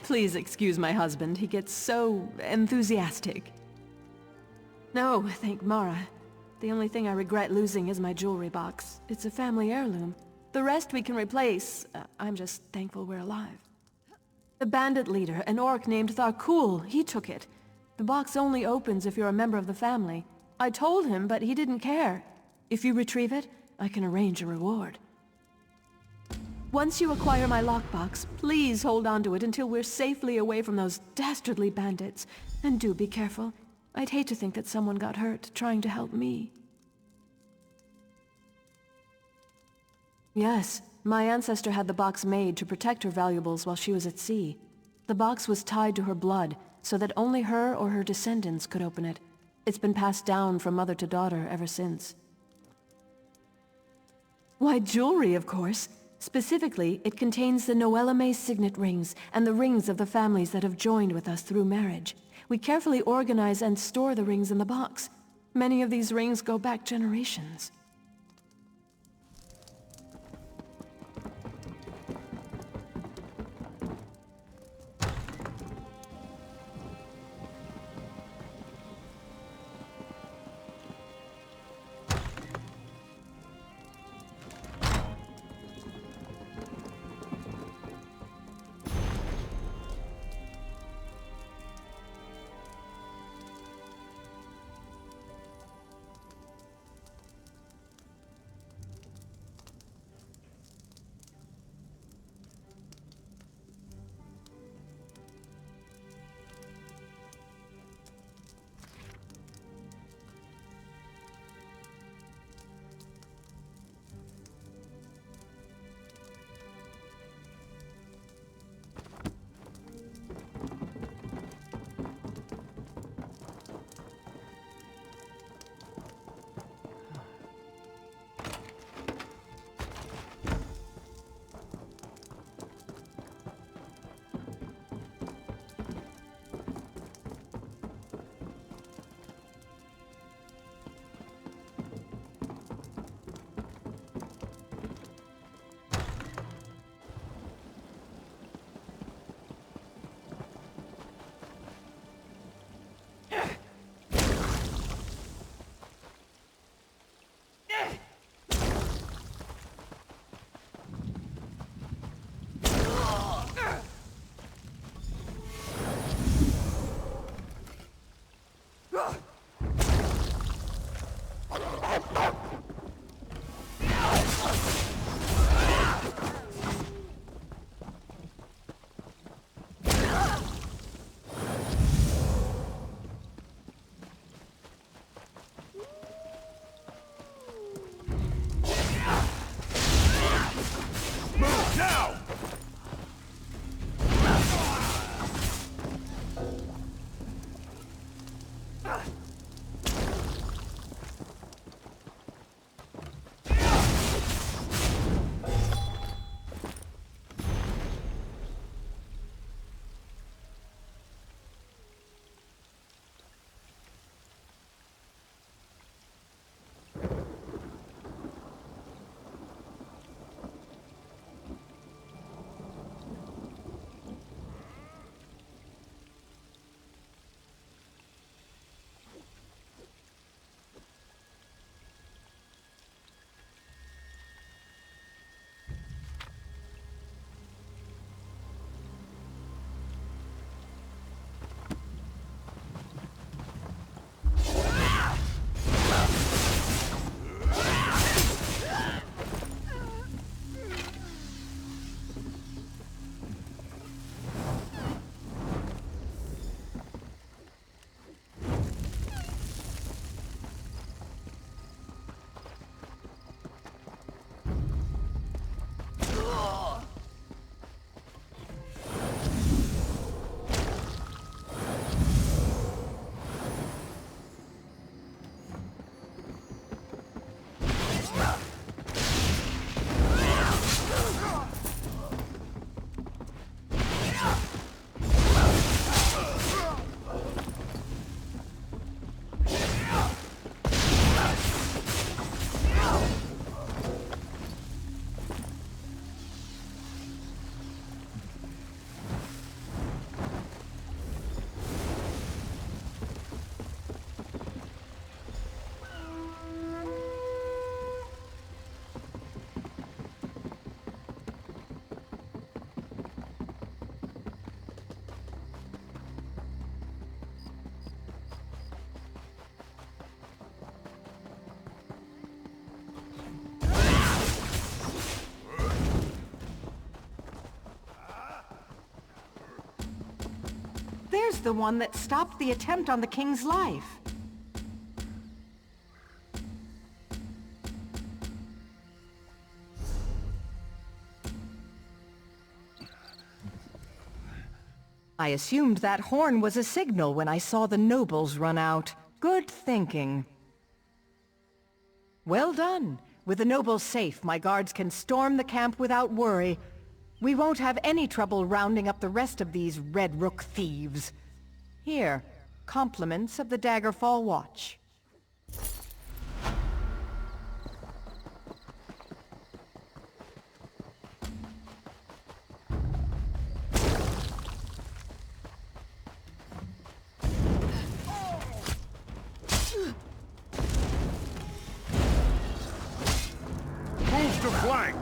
Please excuse my husband. He gets so enthusiastic. No, thank Mara. The only thing I regret losing is my jewelry box. It's a family heirloom. The rest we can replace. I'm just thankful we're alive. The bandit leader, an orc named Tharkul, he took it. The box only opens if you're a member of the family. I told him, but he didn't care. If you retrieve it, I can arrange a reward. Once you acquire my lockbox, please hold on to it until we're safely away from those dastardly bandits. And do be careful. I'd hate to think that someone got hurt trying to help me. Yes, my ancestor had the box made to protect her valuables while she was at sea. The box was tied to her blood, so that only her or her descendants could open it. It's been passed down from mother to daughter ever since. Why, jewelry, of course. Specifically, it contains the Noellame signet rings and the rings of the families that have joined with us through marriage. We carefully organize and store the rings in the box. Many of these rings go back generations. was the one that stopped the attempt on the king's life. I assumed that horn was a signal when I saw the nobles run out. Good thinking. Well done. With the nobles safe, my guards can storm the camp without worry. We won't have any trouble rounding up the rest of these Red Rook thieves. Here, compliments of the Daggerfall Watch. Move to flank!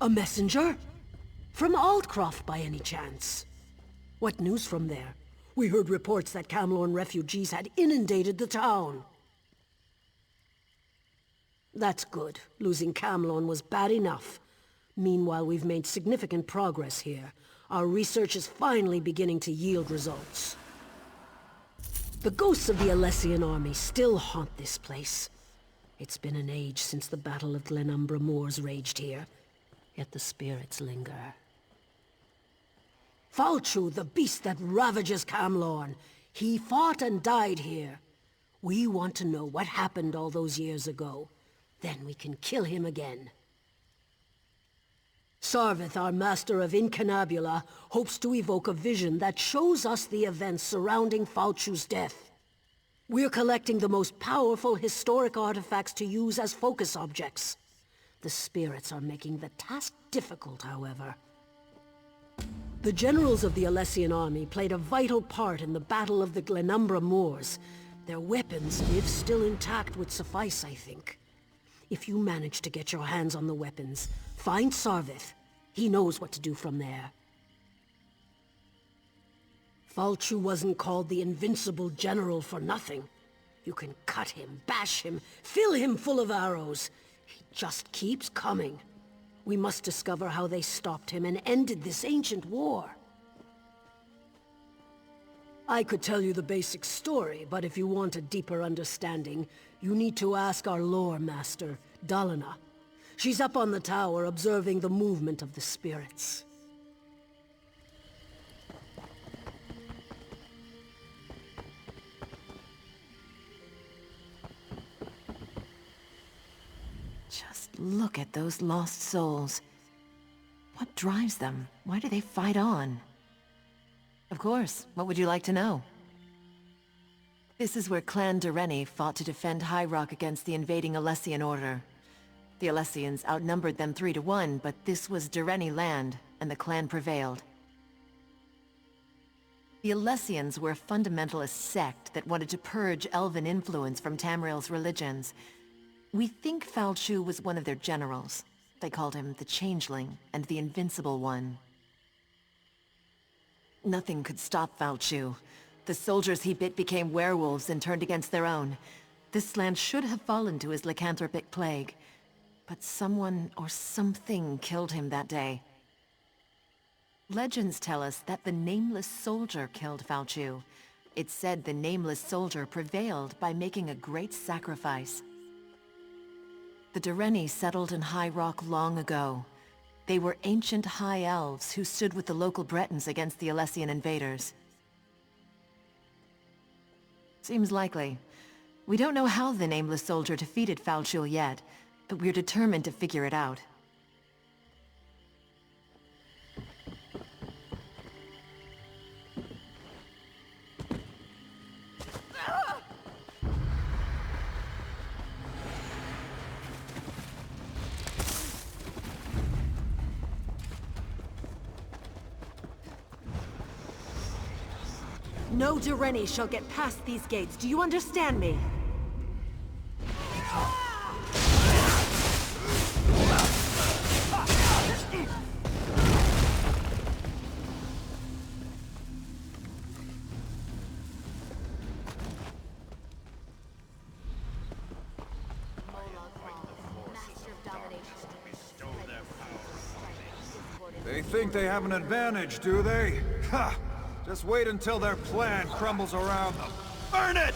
A messenger? From Aldcroft, by any chance? What news from there? We heard reports that Camlorn refugees had inundated the town. That's good. Losing Camlorn was bad enough. Meanwhile, we've made significant progress here. Our research is finally beginning to yield results. The ghosts of the Alessian army still haunt this place. It's been an age since the Battle of Glenumbra Moors raged here, yet the spirits linger. Falchu, the beast that ravages Camlorn, he fought and died here. We want to know what happened all those years ago. Then we can kill him again. Sarvith, our master of Incunabula, hopes to evoke a vision that shows us the events surrounding Falchu's death. We're collecting the most powerful historic artifacts to use as focus objects. The spirits are making the task difficult, however. The generals of the Alessian army played a vital part in the Battle of the Glenumbra Moors. Their weapons, if still intact, would suffice, I think. If you manage to get your hands on the weapons, find Sarvith. He knows what to do from there. Falchu wasn't called the Invincible General for nothing. You can cut him, bash him, fill him full of arrows. He just keeps coming. We must discover how they stopped him and ended this ancient war. I could tell you the basic story, but if you want a deeper understanding, you need to ask our lore master, Dalina. She's up on the tower observing the movement of the spirits. Just look at those lost souls. What drives them? Why do they fight on? Of course. What would you like to know? This is where Clan Dureni fought to defend High Rock against the invading Alessian Order. The Alessians outnumbered them 3-1, but this was Dureni land, and the clan prevailed. The Alessians were a fundamentalist sect that wanted to purge elven influence from Tamriel's religions. We think Falchu was one of their generals. They called him the Changeling and the Invincible One. Nothing could stop Falchu. The soldiers he bit became werewolves and turned against their own. This land should have fallen to his lycanthropic plague. But someone or something killed him that day. Legends tell us that the Nameless Soldier killed Falchu. It's said the Nameless Soldier prevailed by making a great sacrifice. The Dureni settled in High Rock long ago. They were ancient High Elves who stood with the local Bretons against the Alessian invaders. Seems likely. We don't know how the Nameless Soldier defeated Falchu yet, but we're determined to figure it out. No Dureni shall get past these gates. Do you understand me? They think they have an advantage, do they? Ha! Just wait until their plan crumbles around them. Burn it!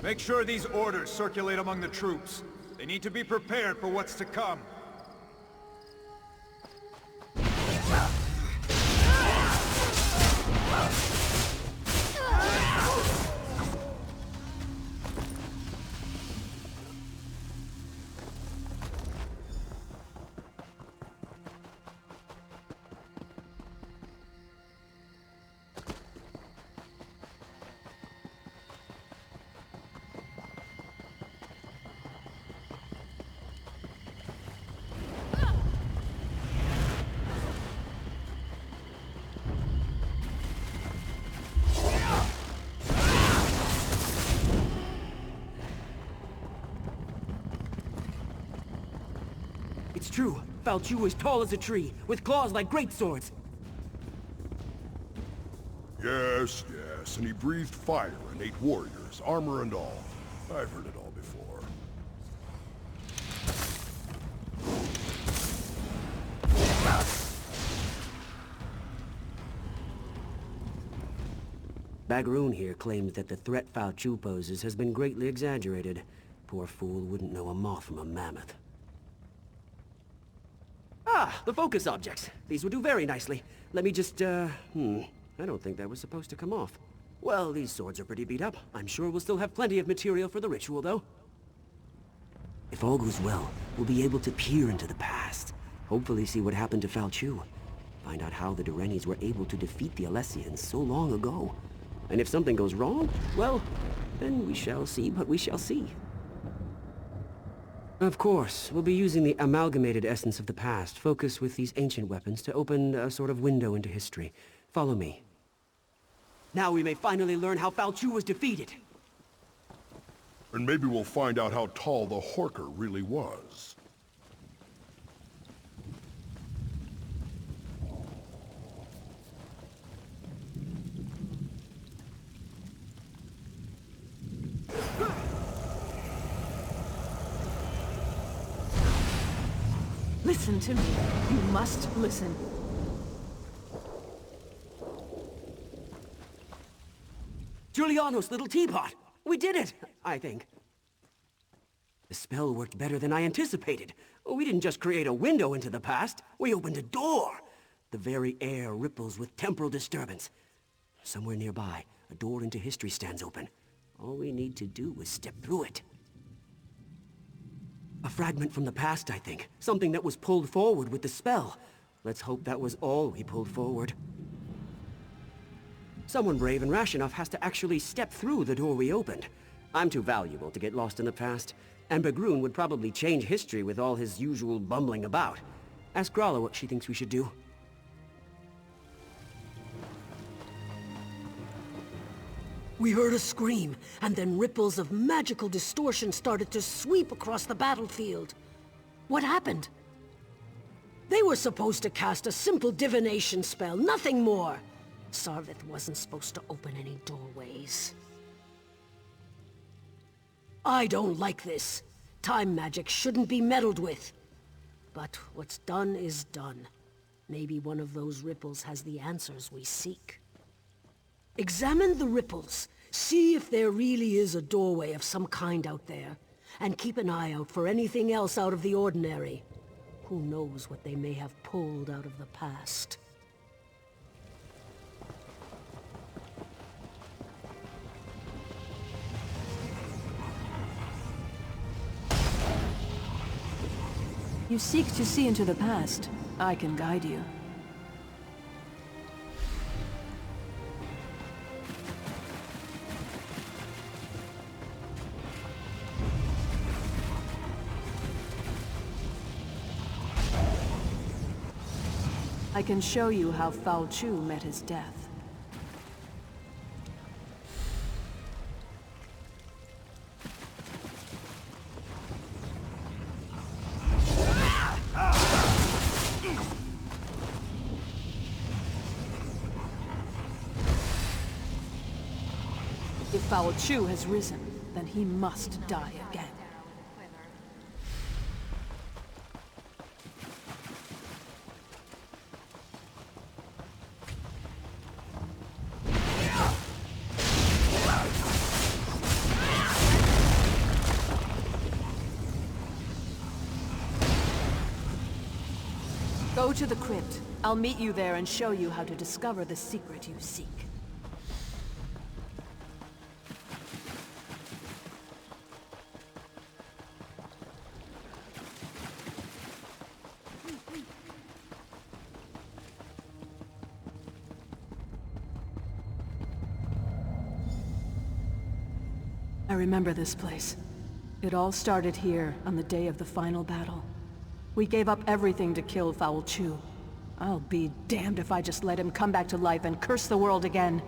Make sure these orders circulate among the troops. They need to be prepared for what's to come. It's true. Falchu is tall as a tree, with claws like great swords. Yes, yes, and he breathed fire and ate warriors, armor and all. I've heard it all before. Bagroon here claims that the threat Falchu poses has been greatly exaggerated. Poor fool wouldn't know a moth from a mammoth. Ah, the focus objects. These would do very nicely. Let me just, I don't think that was supposed to come off. Well, these swords are pretty beat up. I'm sure we'll still have plenty of material for the ritual, though. If all goes well, we'll be able to peer into the past. Hopefully see what happened to Falchu. Find out how the Durenis were able to defeat the Alessians so long ago. And if something goes wrong, well, then we shall see what we shall see. Of course, we'll be using the amalgamated essence of the past, focused with these ancient weapons, to open a sort of window into history. Follow me. Now we may finally learn how Falchu was defeated. And maybe we'll find out how tall the Horker really was. Listen to me. You must listen. Giuliano's little teapot! We did it, I think. The spell worked better than I anticipated. We didn't just create a window into the past, we opened a door. The very air ripples with temporal disturbance. Somewhere nearby, a door into history stands open. All we need to do is step through it. A fragment from the past, I think. Something that was pulled forward with the spell. Let's hope that was all we pulled forward. Someone brave and rash enough has to actually step through the door we opened. I'm too valuable to get lost in the past, and Bagroon would probably change history with all his usual bumbling about. Ask Gralla what she thinks we should do. We heard a scream, and then ripples of magical distortion started to sweep across the battlefield. What happened? They were supposed to cast a simple divination spell, nothing more. Sarvith wasn't supposed to open any doorways. I don't like this. Time magic shouldn't be meddled with. But what's done is done. Maybe one of those ripples has the answers we seek. Examine the ripples. See if there really is a doorway of some kind out there. And keep an eye out for anything else out of the ordinary. Who knows what they may have pulled out of the past. You seek to see into the past. I can guide you. I can show you how Falchu met his death. If Falchu has risen, then he must die again. Go to the crypt. I'll meet you there and show you how to discover the secret you seek. I remember this place. It all started here on the day of the final battle. We gave up everything to kill Falchu. I'll be damned if I just let him come back to life and curse the world again.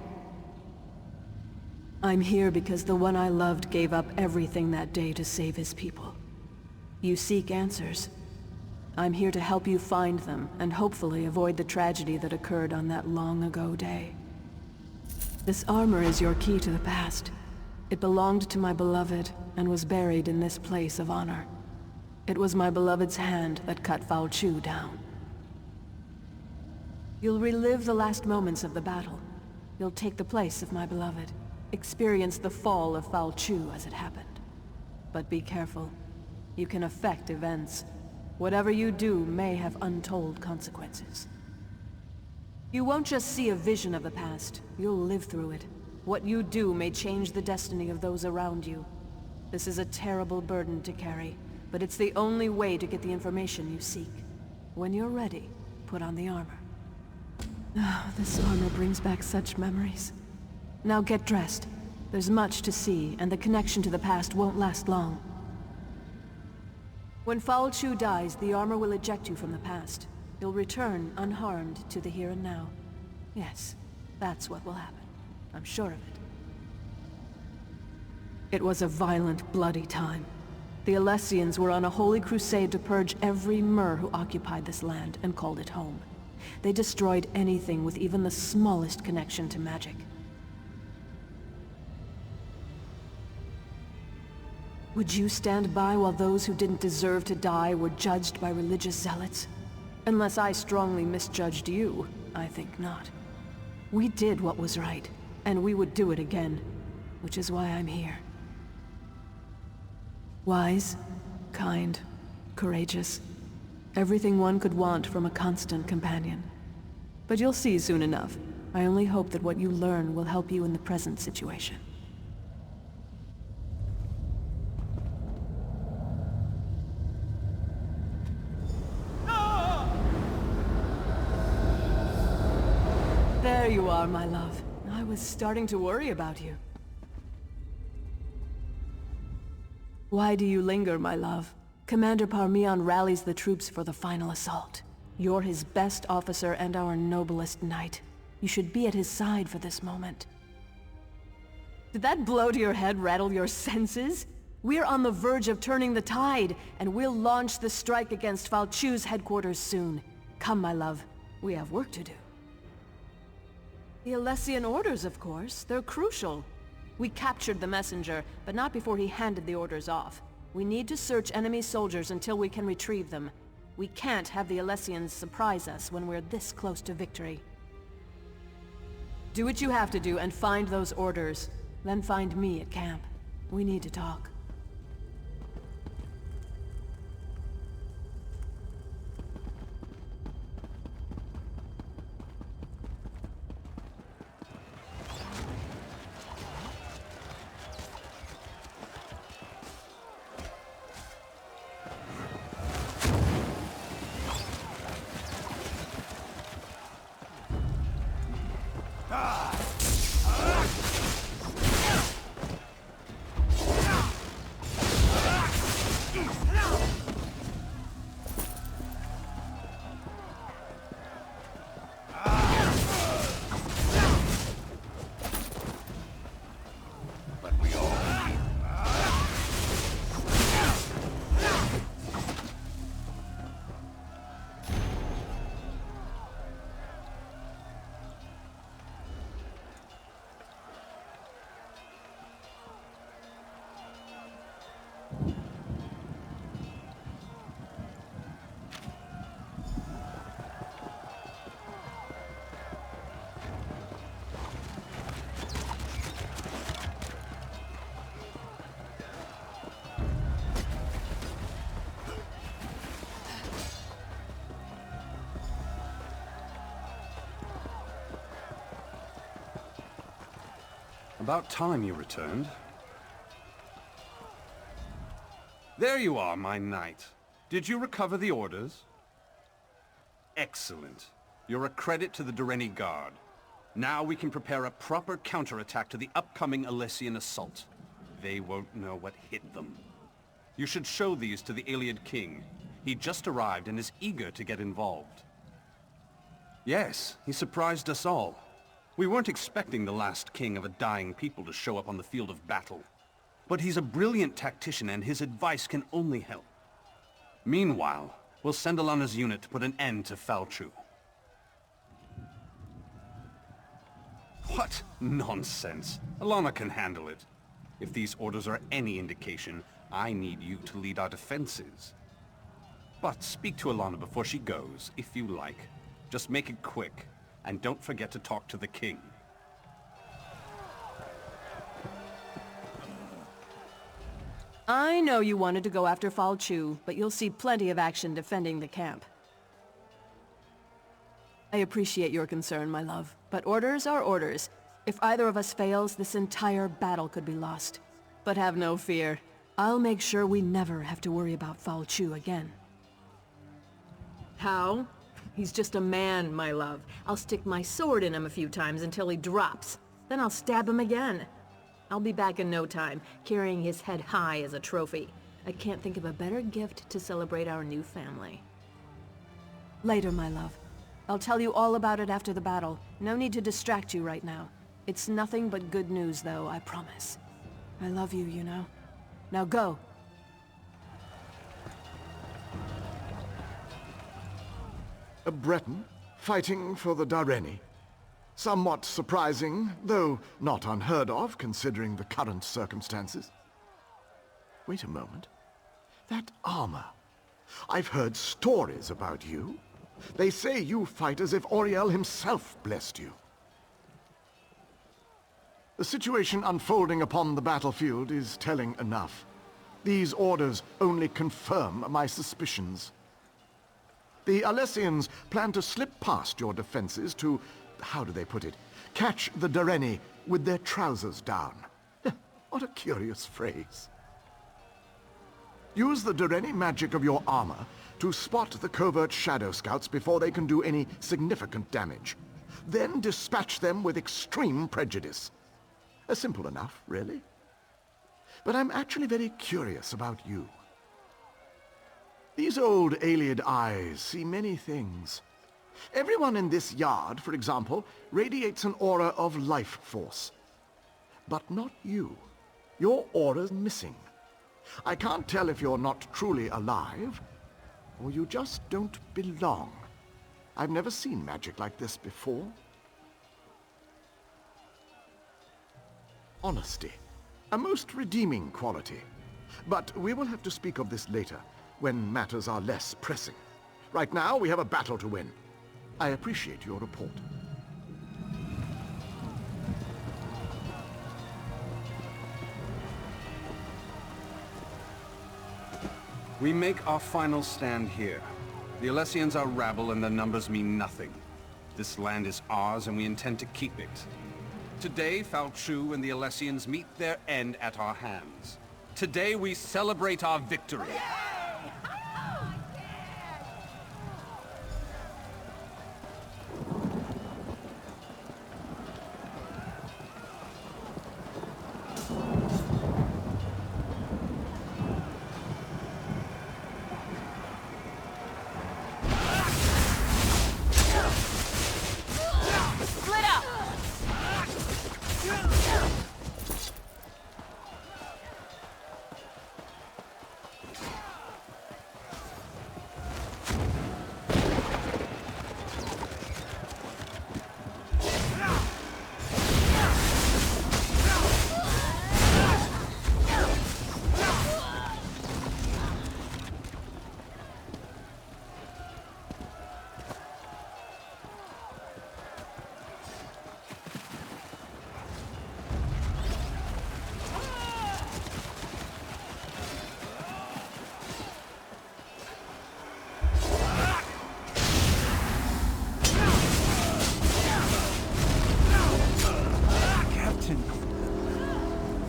I'm here because the one I loved gave up everything that day to save his people. You seek answers. I'm here to help you find them, and hopefully avoid the tragedy that occurred on that long-ago day. This armor is your key to the past. It belonged to my beloved, and was buried in this place of honor. It was my beloved's hand that cut Fal Chu down. You'll relive the last moments of the battle. You'll take the place of my beloved. Experience the fall of Fal Chu as it happened. But be careful. You can affect events. Whatever you do may have untold consequences. You won't just see a vision of the past, you'll live through it. What you do may change the destiny of those around you. This is a terrible burden to carry, but it's the only way to get the information you seek. When you're ready, put on the armor. Oh, this armor brings back such memories. Now get dressed. There's much to see, and the connection to the past won't last long. When Fal Chu dies, the armor will eject you from the past. You'll return unharmed to the here and now. Yes, that's what will happen. I'm sure of it. It was a violent, bloody time. The Alessians were on a holy crusade to purge every Mer who occupied this land and called it home. They destroyed anything with even the smallest connection to magic. Would you stand by while those who didn't deserve to die were judged by religious zealots? Unless I strongly misjudged you, I think not. We did what was right, and we would do it again, which is why I'm here. Wise, kind, courageous. Everything one could want from a constant companion. But you'll see soon enough. I only hope that what you learn will help you in the present situation. There you are, my love. I was starting to worry about you. Why do you linger, my love? Commander Parmian rallies the troops for the final assault. You're his best officer and our noblest knight. You should be at his side for this moment. Did that blow to your head rattle your senses? We're on the verge of turning the tide, and we'll launch the strike against Fal Chu's headquarters soon. Come, my love. We have work to do. The Alessian orders, of course. They're crucial. We captured the messenger, but not before he handed the orders off. We need to search enemy soldiers until we can retrieve them. We can't have the Alessians surprise us when we're this close to victory. Do what you have to do and find those orders. Then find me at camp. We need to talk. About time you returned. There you are, my knight. Did you recover the orders? Excellent. You're a credit to the Dureni Guard. Now we can prepare a proper counterattack to the upcoming Alessian assault. They won't know what hit them. You should show these to the Iliad King. He just arrived and is eager to get involved. Yes, he surprised us all. We weren't expecting the last king of a dying people to show up on the field of battle. But he's a brilliant tactician and his advice can only help. Meanwhile, we'll send Alana's unit to put an end to Falchu. What nonsense! Alana can handle it. If these orders are any indication, I need you to lead our defenses. But speak to Alana before she goes, if you like. Just make it quick, and don't forget to talk to the king. I know you wanted to go after Falchu, but you'll see plenty of action defending the camp. I appreciate your concern, my love, but orders are orders. If either of us fails, this entire battle could be lost. But have no fear. I'll make sure we never have to worry about Falchu again. How? He's just a man, my love. I'll stick my sword in him a few times until he drops. Then I'll stab him again. I'll be back in no time, carrying his head high as a trophy. I can't think of a better gift to celebrate our new family. Later, my love. I'll tell you all about it after the battle. No need to distract you right now. It's nothing but good news, though, I promise. I love you, you know. Now go. A Breton fighting for the Dareni. Somewhat surprising, though not unheard of considering the current circumstances. Wait a moment. That armor. I've heard stories about you. They say you fight as if Auriel himself blessed you. The situation unfolding upon the battlefield is telling enough. These orders only confirm my suspicions. The Alessians plan to slip past your defenses to, how do they put it, catch the Dareni with their trousers down. What a curious phrase. Use the Dareni magic of your armor to spot the covert shadow scouts before they can do any significant damage. Then dispatch them with extreme prejudice. Simple enough, really. But I'm actually very curious about you. These old Aeliad eyes see many things. Everyone in this yard, for example, radiates an aura of life force. But not you. Your aura's missing. I can't tell if you're not truly alive, or you just don't belong. I've never seen magic like this before. Honesty. A most redeeming quality. But we will have to speak of this later, when matters are less pressing. Right now, we have a battle to win. I appreciate your report. We make our final stand here. The Alessians are rabble and their numbers mean nothing. This land is ours and we intend to keep it. Today, Falchu and the Alessians meet their end at our hands. Today we celebrate our victory.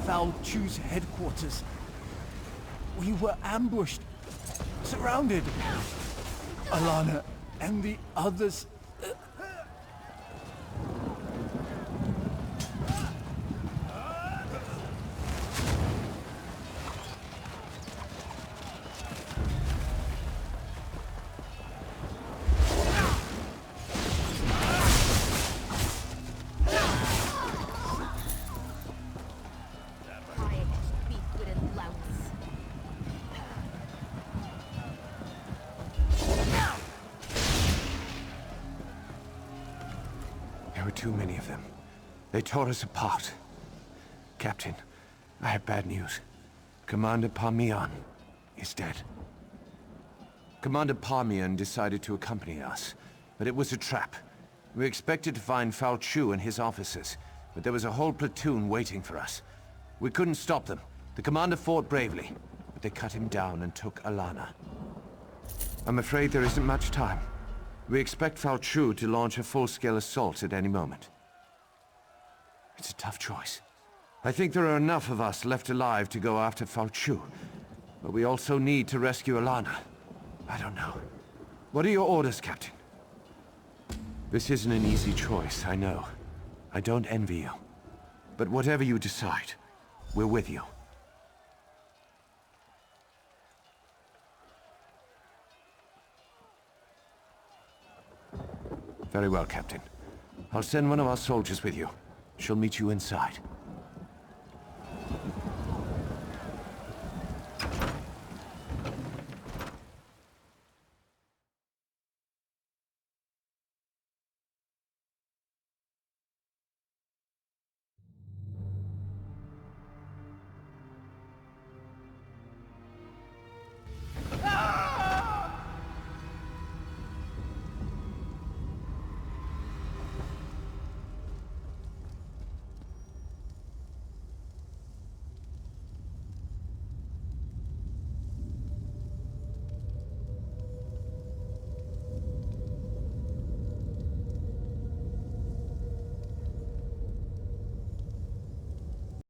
Falchu's headquarters. We were ambushed, surrounded. Alana and the others. too many of them. They tore us apart. Captain, I have bad news. Commander Parmian is dead. Commander Parmian decided to accompany us, but it was a trap. We expected to find Fao Chu and his officers, but there was a whole platoon waiting for us. We couldn't stop them. The commander fought bravely, but they cut him down and took Alana. I'm afraid there isn't much time. We expect Fao Chu to launch a full-scale assault at any moment. It's a tough choice. I think there are enough of us left alive to go after Fao Chu, but we also need to rescue Alana. I don't know. What are your orders, Captain? This isn't an easy choice, I know. I don't envy you. But whatever you decide, we're with you. Very well, Captain. I'll send one of our soldiers with you. She'll meet you inside.